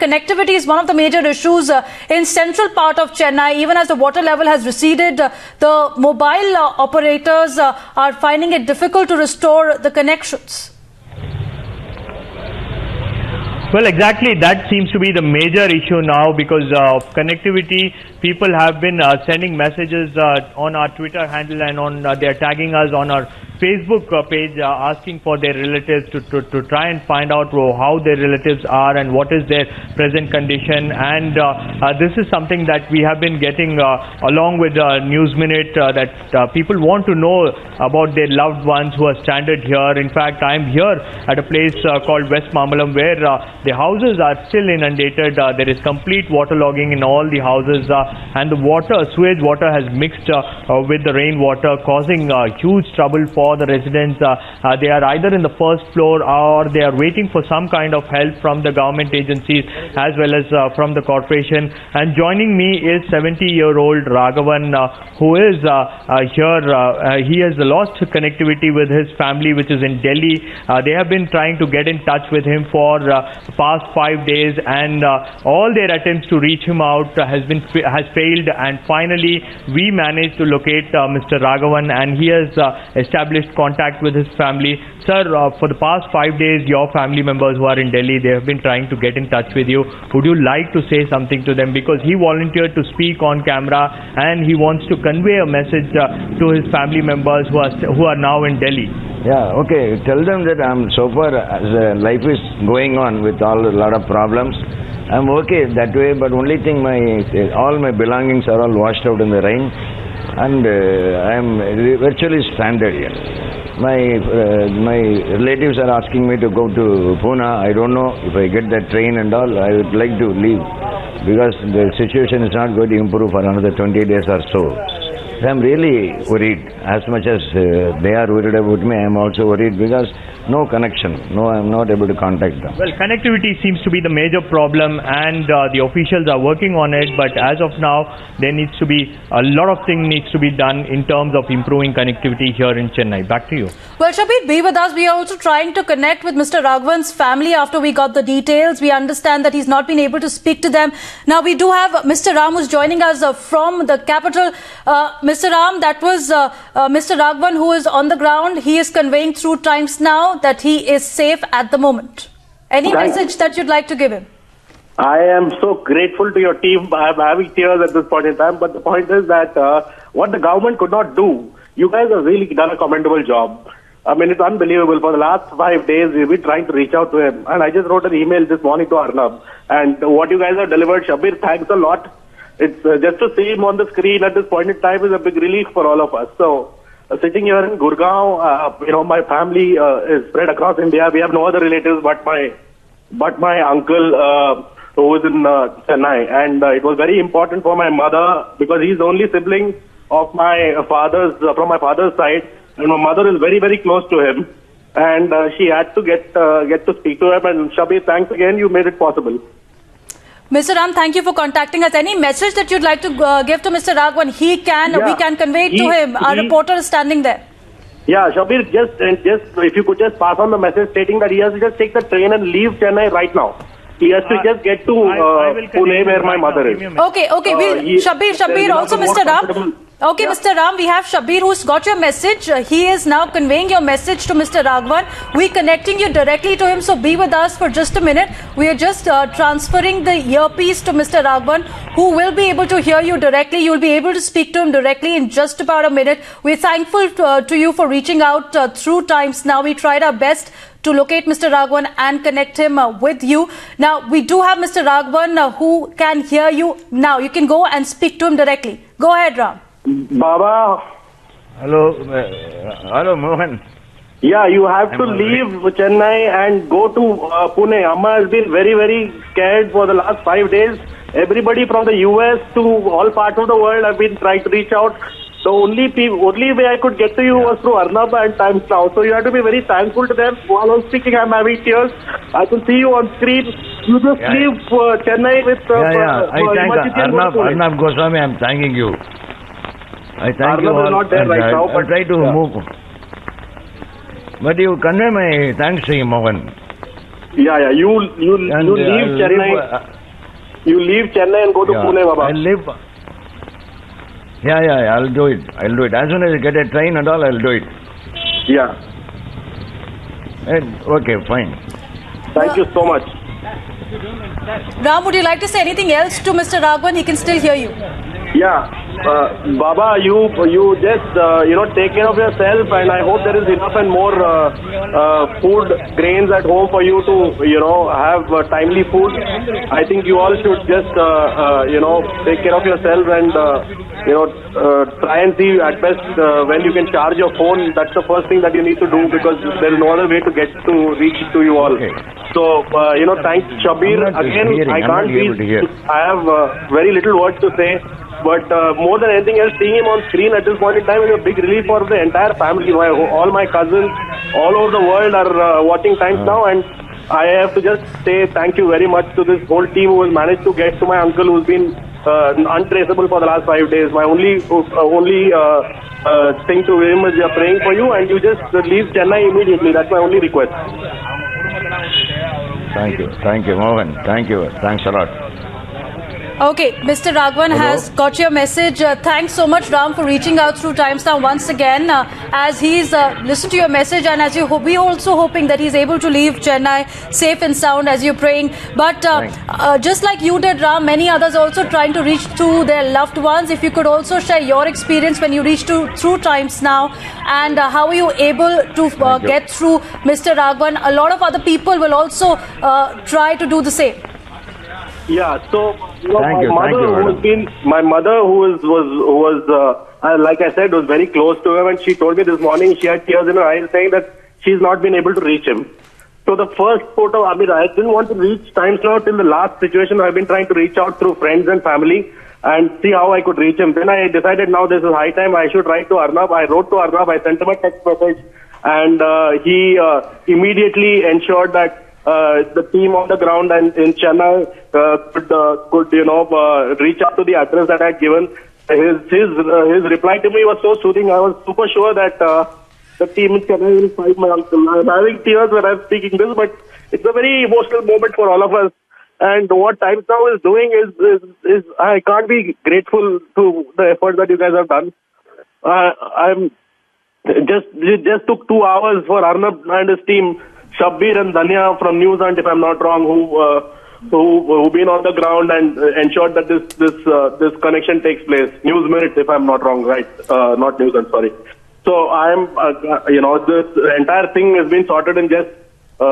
Connectivity is one of the major issues in central part of Chennai. Even as the water level has receded, the mobile operators are finding it difficult to restore the connections. Well, exactly. That seems to be the major issue now because of connectivity. People have been sending messages on our Twitter handle and on they are tagging us on our Facebook page asking for their relatives to try and find out how their relatives are and what is their present condition. And this is something that we have been getting along with News Minute that people want to know about their loved ones who are stranded here. In fact, I am here at a place called West Mamalam where the houses are still inundated. There is complete waterlogging in all the houses and the sewage water has mixed with the rainwater, causing huge trouble for the residents. They are either in the first floor or they are waiting for some kind of help from the government agencies as well as from the corporation. And joining me is 70-year-old Raghavan who is here. He has lost connectivity with his family which is in Delhi. They have been trying to get in touch with him for past 5 days and all their attempts to reach him out has failed, and finally we managed to locate Mr. Raghavan, and he has established contact with his family. Sir, for the past 5 days your family members who are in Delhi, they have been trying to get in touch with you. Would you like to say something to them, because he volunteered to speak on camera and he wants to convey a message to his family members who are now in Delhi? Yeah, okay. Tell them that so far as life is going on with a lot of problems, I'm okay that way, but only thing all my belongings are all washed out in the rain and I'm virtually stranded here. My relatives are asking me to go to Pune. I don't know if I get that train and all. I would like to leave because the situation is not going to improve for another 20 days or so. I'm really worried. As much as they are worried about me, I am also worried because no connection. No, I am not able to contact them. Well, connectivity seems to be the major problem and the officials are working on it, but as of now, there needs to be a lot of things needs to be done in terms of improving connectivity here in Chennai. Back to you. Well, Shabir, be with us. We are also trying to connect with Mr. Raghavan's family after we got the details. We understand that he's not been able to speak to them. Now, we do have Mr. Ram who's joining us from the capital. Mr. Ram, that was Mr. Raghavan who is on the ground. He is conveying through Times Now that he is safe at the moment. Any message that you'd like to give him? I am so grateful to your team. I'm having tears at this point in time. But the point is that what the government could not do, you guys have really done a commendable job. I mean, it's unbelievable. For the last 5 days, we've been trying to reach out to him. And I just wrote an email this morning to Arnab. And what you guys have delivered, Shabir, thanks a lot. It's just to see him on the screen at this point in time is a big relief for all of us. So, sitting here in Gurgaon, my family is spread across India. We have no other relatives but my uncle who is in Chennai. And it was very important for my mother because he's the only sibling of my from my father's side. And my mother is very, very close to him. And she had to get to speak to him. And Shabir, thanks again. You made it possible. Mr. Ram, thank you for contacting us. Any message that you'd like to give to Mr. Raghavan? We can convey it to him. Our reporter is standing there. Yeah, Shabir, just if you could just pass on the message stating that he has to just take the train and leave Chennai right now. He has to just get to Pune where my mother is. Okay. Shabir, also Mr. Ram. Okay, yeah. Mr. Ram, we have Shabir who's got your message. He is now conveying your message to Mr. Raghavan. We're connecting you directly to him, so be with us for just a minute. We are just transferring the earpiece to Mr. Raghavan, who will be able to hear you directly. You'll be able to speak to him directly in just about a minute. We're thankful to you for reaching out through Times Now. We tried our best to locate Mr. Raghavan and connect him with you. Now, we do have Mr. Raghavan who can hear you now. You can go and speak to him directly. Go ahead, Ram. Baba. Hello, Mohan. Yeah, you have to leave Chennai and go to Pune. Amma has been very, very scared for the last 5 days. Everybody from the US to all parts of the world have been trying to reach out. The only way I could get to you was through Arnab and Times Now. So you have to be very thankful to them. While I'm speaking, I'm having tears. I can see you on screen. You just leave Chennai with... I thank Arnab Goswami. I'm thanking you. I thank you all. Is not there right now, I'll try to move. But you convey my thanks to him, Mohan. Yeah. You leave Chennai. You leave Chennai and go to Pune, Baba. I'll live. Yeah, I'll do it. As soon as I get a train and all, I'll do it. Yeah. Okay, fine. Thank you so much. Ram, would you like to say anything else to Mr. Raghavan? He can still hear you. Yeah. Baba, you just take care of yourself, and I hope there is enough and more food grains at home for you to have timely food. I think you all should just take care of yourself and try and see at best when you can charge your phone. That's the first thing that you need to do, because there is no other way to reach to you all. Okay. So thanks, Shabir. Again, I can't reach. I have very little words to say. But more than anything else, seeing him on screen at this point in time is a big relief for the entire family. All my cousins all over the world are watching Times Now, and I have to just say thank you very much to this whole team who has managed to get to my uncle, who's been untraceable for the last 5 days. My only thing to him is we are praying for you, and you just leave Chennai immediately. That's my only request. Thank you, Mohan. Thank you. Thanks a lot. Okay, Mr. Raghavan has got your message. Thanks so much, Ram, for reaching out through Times Now once again. As he's listened to your message, and as we also hoping that he's able to leave Chennai safe and sound as you're praying. But just like you did, Ram, many others also trying to reach to their loved ones. If you could also share your experience when you reached through Times Now, and how are you able to get through Mr. Raghavan? A lot of other people will also try to do the same. Yeah, so my mother who was like I said, was very close to him, and she told me this morning she had tears in her eyes saying that she's not been able to reach him. So the first photo, I didn't want to reach Times Now till the last situation. I've been trying to reach out through friends and family and see how I could reach him. Then I decided now this is high time I should write to Arnab. I wrote to Arnab, I sent him a text message, and he immediately ensured that the team on the ground and in Chennai could reach out to the address that I had given. His reply to me was so soothing. I was super sure that the team in Chennai will find my uncle. I'm having tears when I'm speaking this, but it's a very emotional moment for all of us. And what Times Now is doing is I can't be grateful to the effort that you guys have done. I'm just took 2 hours for Arnab and his team, Shabir and Danya from NewsHunt, if I'm not wrong, who been on the ground and ensured that this connection takes place. News Minute, if I'm not wrong, right? Not NewsHunt, sorry. So I'm, this entire thing has been sorted in just 2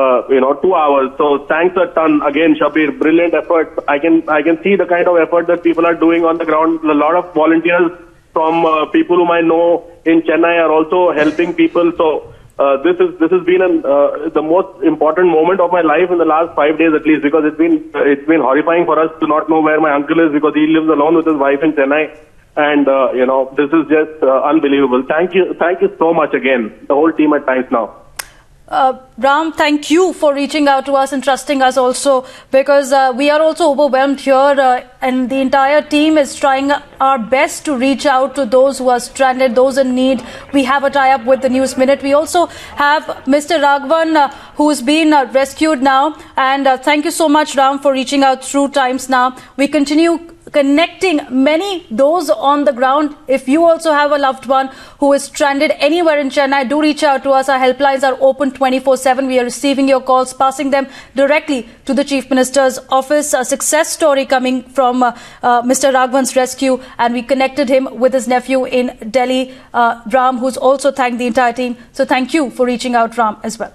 hours. So thanks a ton again, Shabir. Brilliant effort. I can see the kind of effort that people are doing on the ground. A lot of volunteers from people whom I know in Chennai are also helping people. So. This has been the most important moment of my life in the last 5 days at least, because it's been horrifying for us to not know where my uncle is, because he lives alone with his wife in Chennai, and this is just unbelievable. Thank you so much again, the whole team at Times Now. Ram, thank you for reaching out to us and trusting us also, because we are also overwhelmed here, and the entire team is trying our best to reach out to those who are stranded, those in need. We have a tie-up with the News Minute. We also have Mr. Raghavan, who's been rescued now, and thank you so much, Ram, for reaching out through Times Now. We continue connecting those on the ground. If you also have a loved one who is stranded anywhere in Chennai, do reach out to us. Our helplines are open 24/7. We are receiving your calls, passing them directly to the Chief Minister's office. A success story coming from Mr. Raghavan's rescue, and we connected him with his nephew in Delhi, Ram, who's also thanked the entire team. So thank you for reaching out, Ram, as well.